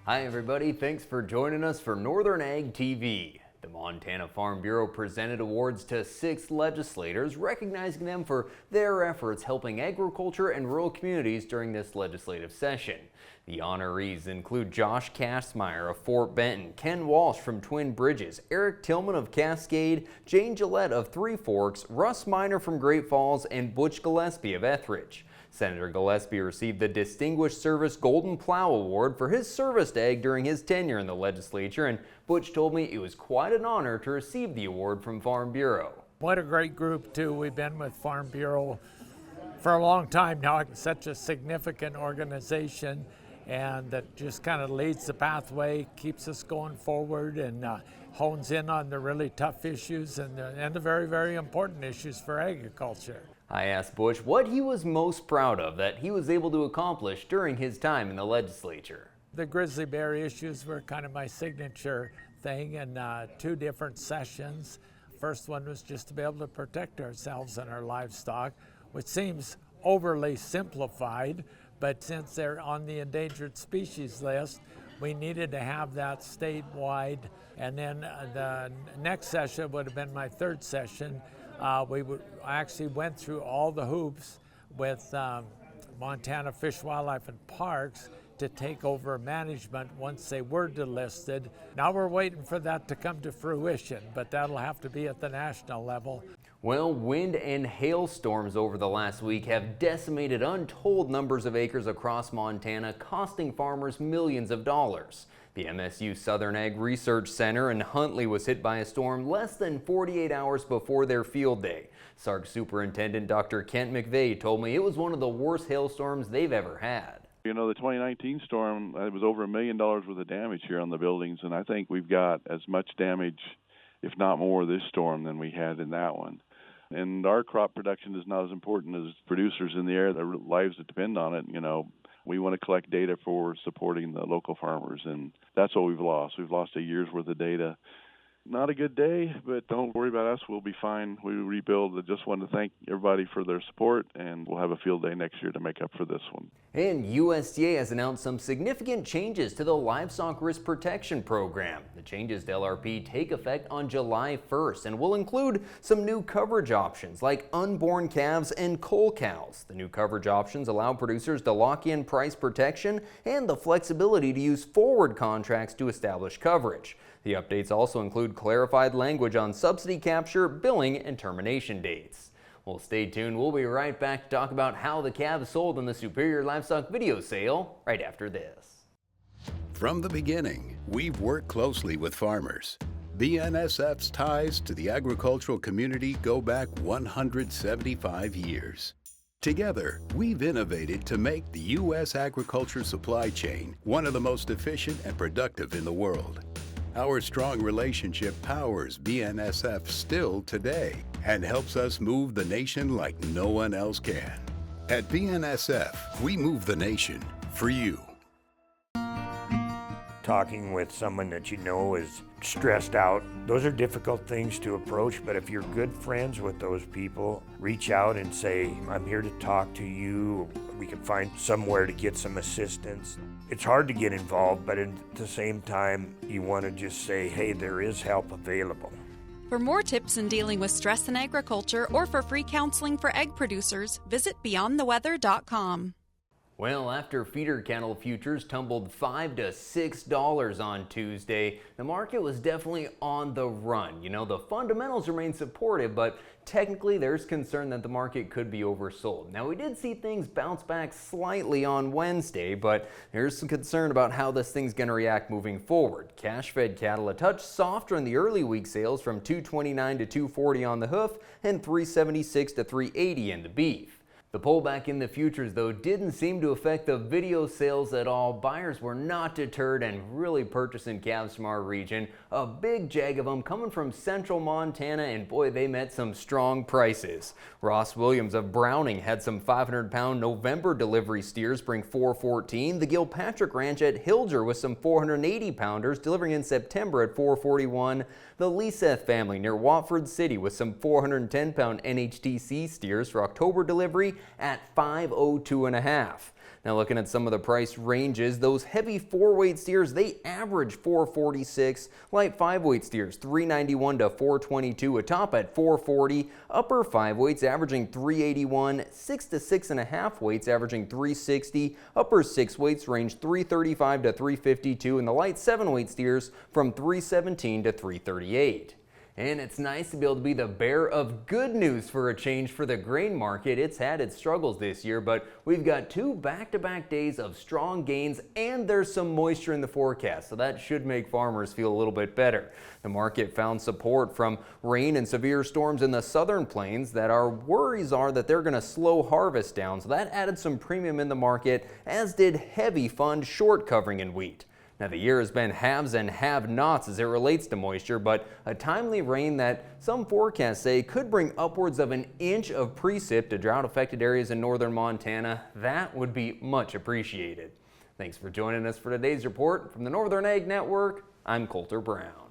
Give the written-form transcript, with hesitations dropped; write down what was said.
Hi everybody, thanks for joining us for Northern Ag TV. The Montana Farm Bureau presented awards to 6 legislators, recognizing them for their efforts helping agriculture and rural communities during this legislative session. The honorees include Josh Kastmeyer of Fort Benton, Ken Walsh from Twin Bridges, Eric Tillman of Cascade, Jane Gillette of Three Forks, Russ Miner from Great Falls, and Butch Gillespie of Etheridge. Senator Gillespie received the Distinguished Service Golden Plow Award for his service to ag during his tenure in the legislature, and Butch told me it was quite an honor to receive the award from Farm Bureau. What a great group, too. We've been with Farm Bureau for a long time now. It's such a significant organization, and that just kind of leads the pathway, keeps us going forward, and hones in on the really tough issues and the very, very important issues for agriculture. I asked Butch what he was most proud of that he was able to accomplish during his time in the legislature. The grizzly bear issues were kind of my signature thing in 2 different sessions. First one was just to be able to protect ourselves and our livestock, which seems overly simplified, but since they're on the endangered species list, we needed to have that statewide. And then the next session would have been my 3rd session. I actually went through all the hoops with Montana Fish, Wildlife, and Parks to take over management once they were delisted. Now we're waiting for that to come to fruition, but that'll have to be at the national level. Well, wind and hailstorms over the last week have decimated untold numbers of acres across Montana, costing farmers millions of dollars. The MSU Southern Ag Research Center in Huntley was hit by a storm less than 48 hours before their field day. SARC Superintendent Dr. Kent McVeigh told me it was one of the worst hailstorms they've ever had. You know, the 2019 storm, it was over $1 million worth of damage here on the buildings, and I think we've got as much damage, if not more, this storm than we had in that one. And our crop production is not as important as producers in the area, their lives that depend on it. You know, we want to collect data for supporting the local farmers, and that's what we've lost. We've lost a year's worth of data. Not a good day, but don't worry about us. We'll be fine. We rebuild. I just want to thank everybody for their support, and we'll have a field day next year to make up for this one. And USDA has announced some significant changes to the Livestock Risk Protection Program. The changes to LRP take effect on July 1st and will include some new coverage options like unborn calves and cull cows. The new coverage options allow producers to lock in price protection and the flexibility to use forward contracts to establish coverage. The updates also include clarified language on subsidy capture, billing, and termination dates. Well, stay tuned. We'll be right back to talk about how the calves sold in the Superior Livestock video sale right after this. From the beginning, we've worked closely with farmers. BNSF's ties to the agricultural community go back 175 years. Together, we've innovated to make the U.S. agriculture supply chain one of the most efficient and productive in the world. Our strong relationship powers BNSF still today and helps us move the nation like no one else can. At BNSF, we move the nation for you. Talking with someone that you know is stressed out, those are difficult things to approach, but if you're good friends with those people, reach out and say, I'm here to talk to you. We can find somewhere to get some assistance. It's hard to get involved, but at the same time, you want to just say, hey, there is help available. For more tips in dealing with stress in agriculture or for free counseling for egg producers, visit beyondtheweather.com. Well, after feeder cattle futures tumbled $5 to $6 on Tuesday, the market was definitely on the run. You know, the fundamentals remain supportive, but technically there's concern that the market could be oversold. Now, we did see things bounce back slightly on Wednesday, but there's some concern about how this thing's going to react moving forward. Cash-fed cattle a touch softer in the early week sales from $229 to $240 on the hoof and $376 to $380 in the beef. The pullback in the futures, though, didn't seem to affect the video sales at all. Buyers were not deterred and really purchasing calves from our region. A big jag of them coming from central Montana, and boy, they met some strong prices. Ross Williams of Browning had some 500-pound November delivery steers bring $414. The Gilpatrick Ranch at Hilger with some 480-pounders delivering in September at $441. The Leeseth family near Watford City with some 410-pound NHTC steers for October delivery at $502.50. Now looking at some of the price ranges, those heavy 4-weight steers, they average $446. Light 5-weight steers, $391 to $422, a top at $440. Upper 5 weights averaging $381. 6 to 6.5 weights averaging $360. Upper 6 weights range $335 to $352, and the light 7-weight steers from $317 to $338. And it's nice to be able to be the bearer of good news for a change for the grain market. It's had its struggles this year, but we've got 2 back-to-back days of strong gains, and there's some moisture in the forecast, so that should make farmers feel a little bit better. The market found support from rain and severe storms in the southern plains that our worries are that they're going to slow harvest down, so that added some premium in the market, as did heavy fund short covering in wheat. Now the year has been haves and have-nots as it relates to moisture, but a timely rain that some forecasts say could bring upwards of an inch of precip to drought-affected areas in northern Montana, that would be much appreciated. Thanks for joining us for today's report. From the Northern Ag Network, I'm Colter Brown.